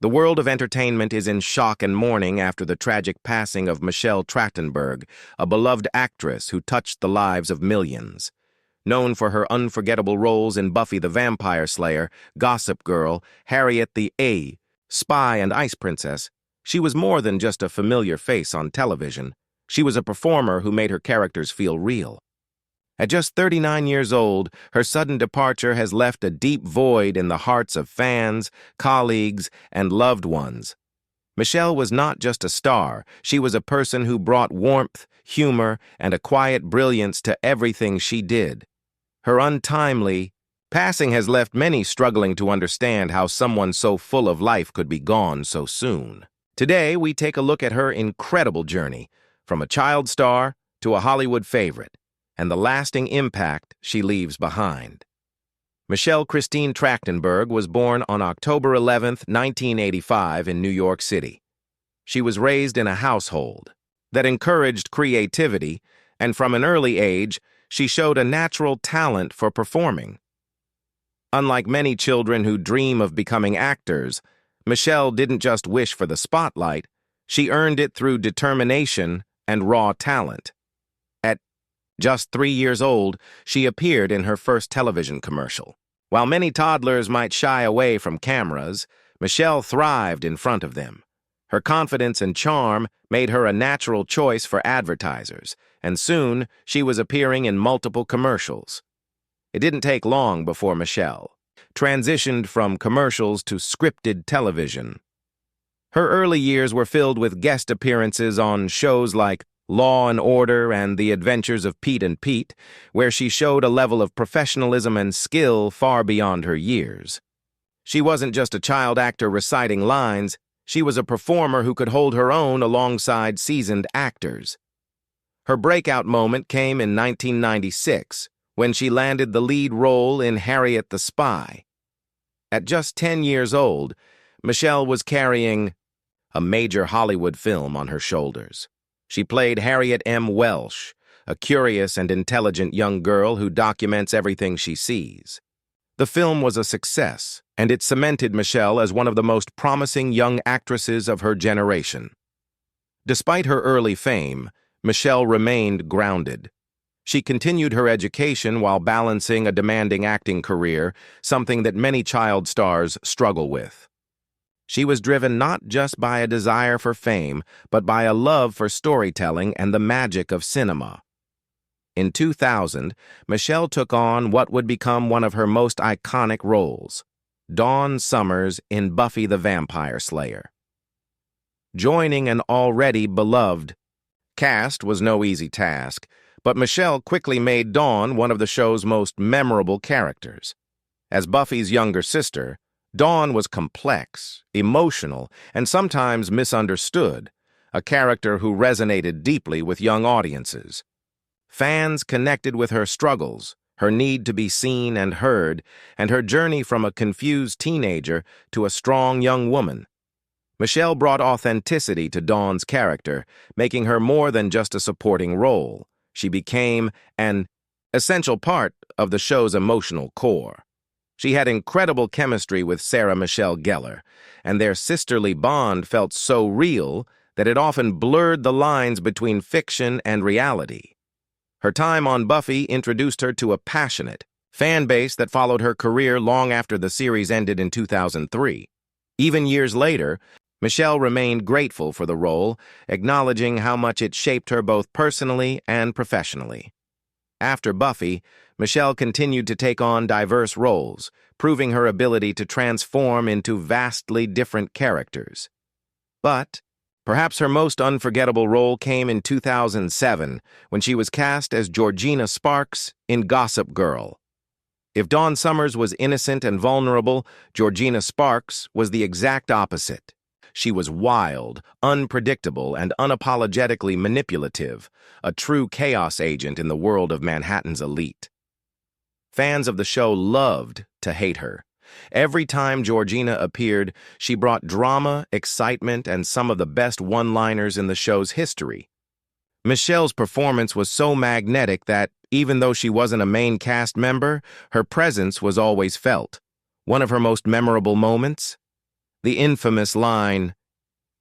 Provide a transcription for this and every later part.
The world of entertainment is in shock and mourning after the tragic passing of Michelle Trachtenberg, a beloved actress who touched the lives of millions. Known for her unforgettable roles in Buffy the Vampire Slayer, Gossip Girl, Harriet the Spy, and Ice Princess, she was more than just a familiar face on television. She was a performer who made her characters feel real. At just 39 years old, her sudden departure has left a deep void in the hearts of fans, colleagues, and loved ones. Michelle was not just a star, she was a person who brought warmth, humor, and a quiet brilliance to everything she did. Her untimely passing has left many struggling to understand how someone so full of life could be gone so soon. Today, we take a look at her incredible journey, from a child star to a Hollywood favorite, and the lasting impact she leaves behind. Michelle Christine Trachtenberg was born on October 11, 1985 in New York City. She was raised in a household that encouraged creativity, and from an early age, she showed a natural talent for performing. Unlike many children who dream of becoming actors, Michelle didn't just wish for the spotlight, she earned it through determination and raw talent. At just 3 years old, she appeared in her first television commercial. While many toddlers might shy away from cameras, Michelle thrived in front of them. Her confidence and charm made her a natural choice for advertisers, and soon she was appearing in multiple commercials. It didn't take long before Michelle transitioned from commercials to scripted television. Her early years were filled with guest appearances on shows like Law and Order and The Adventures of Pete and Pete, where she showed a level of professionalism and skill far beyond her years. She wasn't just a child actor reciting lines, she was a performer who could hold her own alongside seasoned actors. Her breakout moment came in 1996, when she landed the lead role in Harriet the Spy. At just 10 years old, Michelle was carrying a major Hollywood film on her shoulders. She played Harriet M. Welsh, a curious and intelligent young girl who documents everything she sees. The film was a success, and it cemented Michelle as one of the most promising young actresses of her generation. Despite her early fame, Michelle remained grounded. She continued her education while balancing a demanding acting career, something that many child stars struggle with. She was driven not just by a desire for fame, but by a love for storytelling and the magic of cinema. In 2000, Michelle took on what would become one of her most iconic roles, Dawn Summers in Buffy the Vampire Slayer. Joining an already beloved cast was no easy task, but Michelle quickly made Dawn one of the show's most memorable characters. As Buffy's younger sister, Dawn was complex, emotional, and sometimes misunderstood, a character who resonated deeply with young audiences. Fans connected with her struggles, her need to be seen and heard, and her journey from a confused teenager to a strong young woman. Michelle brought authenticity to Dawn's character, making her more than just a supporting role. She became an essential part of the show's emotional core. She had incredible chemistry with Sarah Michelle Gellar, and their sisterly bond felt so real that it often blurred the lines between fiction and reality. Her time on Buffy introduced her to a passionate fan base that followed her career long after the series ended in 2003. Even years later, Michelle remained grateful for the role, acknowledging how much it shaped her both personally and professionally. After Buffy, Michelle continued to take on diverse roles, proving her ability to transform into vastly different characters. But perhaps her most unforgettable role came in 2007, when she was cast as Georgina Sparks in Gossip Girl. If Dawn Summers was innocent and vulnerable, Georgina Sparks was the exact opposite. She was wild, unpredictable, and unapologetically manipulative, a true chaos agent in the world of Manhattan's elite. Fans of the show loved to hate her. Every time Georgina appeared, she brought drama, excitement, and some of the best one-liners in the show's history. Michelle's performance was so magnetic that, even though she wasn't a main cast member, her presence was always felt. One of her most memorable moments? The infamous line,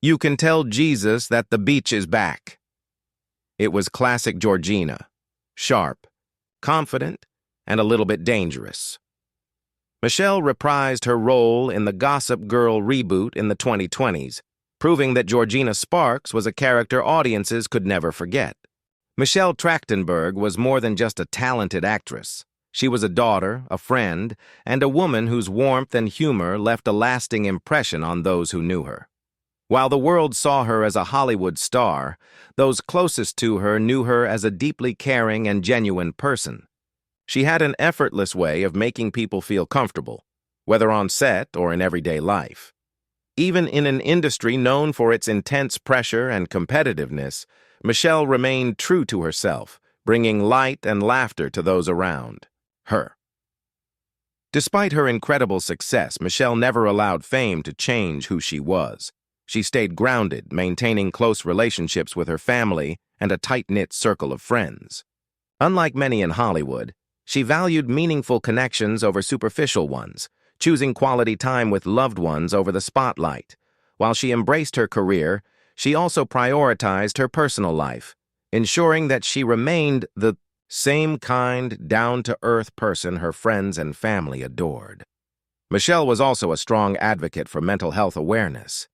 "You can tell Jesus that the beach is back." It was classic Georgina, sharp, confident, and a little bit dangerous. Michelle reprised her role in the Gossip Girl reboot in the 2020s, proving that Georgina Sparks was a character audiences could never forget. Michelle Trachtenberg was more than just a talented actress. She was a daughter, a friend, and a woman whose warmth and humor left a lasting impression on those who knew her. While the world saw her as a Hollywood star, those closest to her knew her as a deeply caring and genuine person. She had an effortless way of making people feel comfortable, whether on set or in everyday life. Even in an industry known for its intense pressure and competitiveness, Michelle remained true to herself, bringing light and laughter to those around her. Despite her incredible success, Michelle never allowed fame to change who she was. She stayed grounded, maintaining close relationships with her family and a tight-knit circle of friends. Unlike many in Hollywood, she valued meaningful connections over superficial ones, choosing quality time with loved ones over the spotlight. While she embraced her career, she also prioritized her personal life, ensuring that she remained the same kind, down-to-earth person her friends and family adored. Michelle was also a strong advocate for mental health awareness.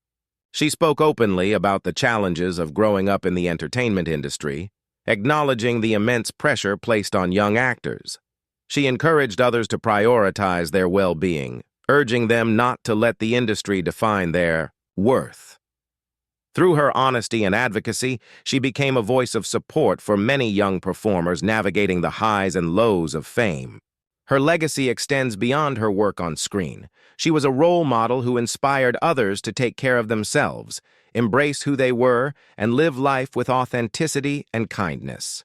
She spoke openly about the challenges of growing up in the entertainment industry, acknowledging the immense pressure placed on young actors. She encouraged others to prioritize their well-being, urging them not to let the industry define their worth. Through her honesty and advocacy, she became a voice of support for many young performers navigating the highs and lows of fame. Her legacy extends beyond her work on screen. She was a role model who inspired others to take care of themselves, embrace who they were, and live life with authenticity and kindness.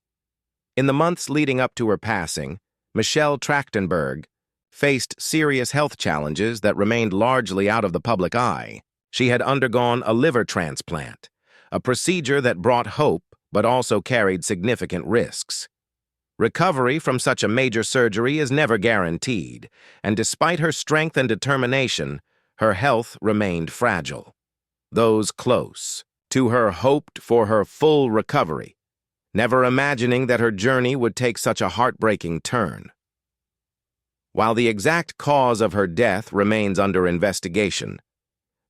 In the months leading up to her passing, Michelle Trachtenberg faced serious health challenges that remained largely out of the public eye. She had undergone a liver transplant, a procedure that brought hope but also carried significant risks. Recovery from such a major surgery is never guaranteed, and despite her strength and determination, her health remained fragile. Those close to her hoped for her full recovery, never imagining that her journey would take such a heartbreaking turn. While the exact cause of her death remains under investigation,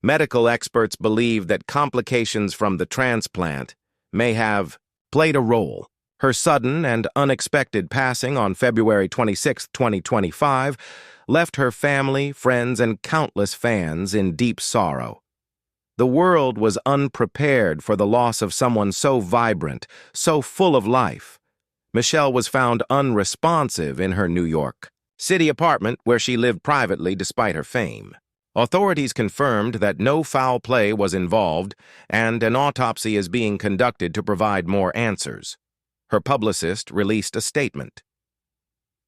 medical experts believe that complications from the transplant may have played a role. Her sudden and unexpected passing on February 26, 2025, left her family, friends, and countless fans in deep sorrow. The world was unprepared for the loss of someone so vibrant, so full of life. Michelle was found unresponsive in her New York City apartment where she lived privately despite her fame. Authorities confirmed that no foul play was involved, and an autopsy is being conducted to provide more answers. Her publicist released a statement.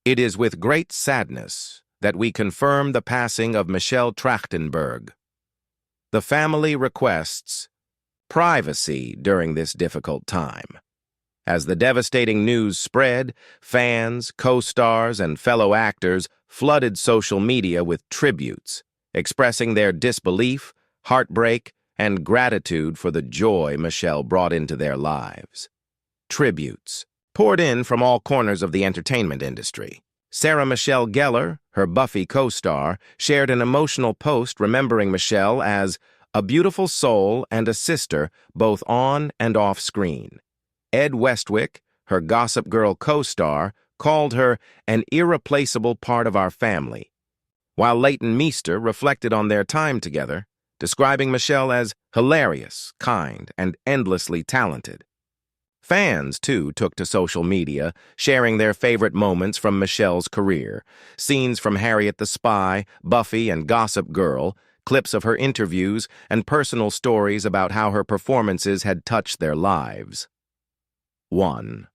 "It is with great sadness that we confirm the passing of Michelle Trachtenberg. The family requests privacy during this difficult time." As the devastating news spread, fans, co-stars, and fellow actors flooded social media with tributes, expressing their disbelief, heartbreak, and gratitude for the joy Michelle brought into their lives. Tributes poured in from all corners of the entertainment industry. Sarah Michelle Gellar, her Buffy co-star, shared an emotional post remembering Michelle as a beautiful soul and a sister both on and off screen. Ed Westwick, her Gossip Girl co-star, called her an irreplaceable part of our family, while Leighton Meester reflected on their time together, describing Michelle as hilarious, kind, and endlessly talented. Fans, too, took to social media, sharing their favorite moments from Michelle's career, scenes from Harriet the Spy, Buffy, and Gossip Girl, clips of her interviews, and personal stories about how her performances had touched their lives. 1.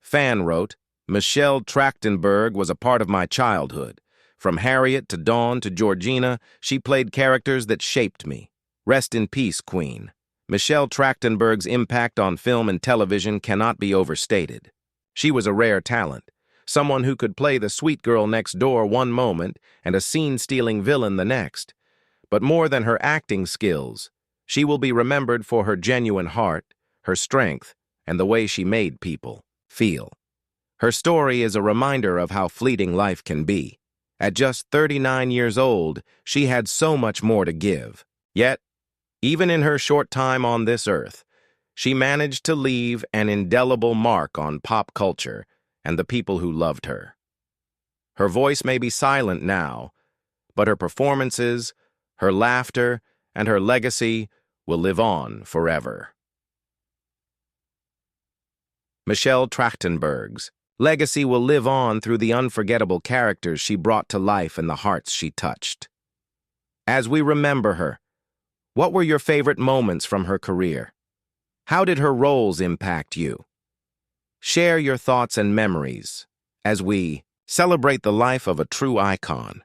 Fan wrote, "Michelle Trachtenberg was a part of my childhood. From Harriet to Dawn to Georgina, she played characters that shaped me. Rest in peace, Queen." Michelle Trachtenberg's impact on film and television cannot be overstated. She was a rare talent, someone who could play the sweet girl next door one moment and a scene-stealing villain the next. But more than her acting skills, she will be remembered for her genuine heart, her strength, and the way she made people feel. Her story is a reminder of how fleeting life can be. At just 39 years old, she had so much more to give. Yet, even in her short time on this earth, she managed to leave an indelible mark on pop culture and the people who loved her. Her voice may be silent now, but her performances, her laughter, and her legacy will live on forever. Michelle Trachtenberg's legacy will live on through the unforgettable characters she brought to life and the hearts she touched. As we remember her, what were your favorite moments from her career? How did her roles impact you? Share your thoughts and memories as we celebrate the life of a true icon.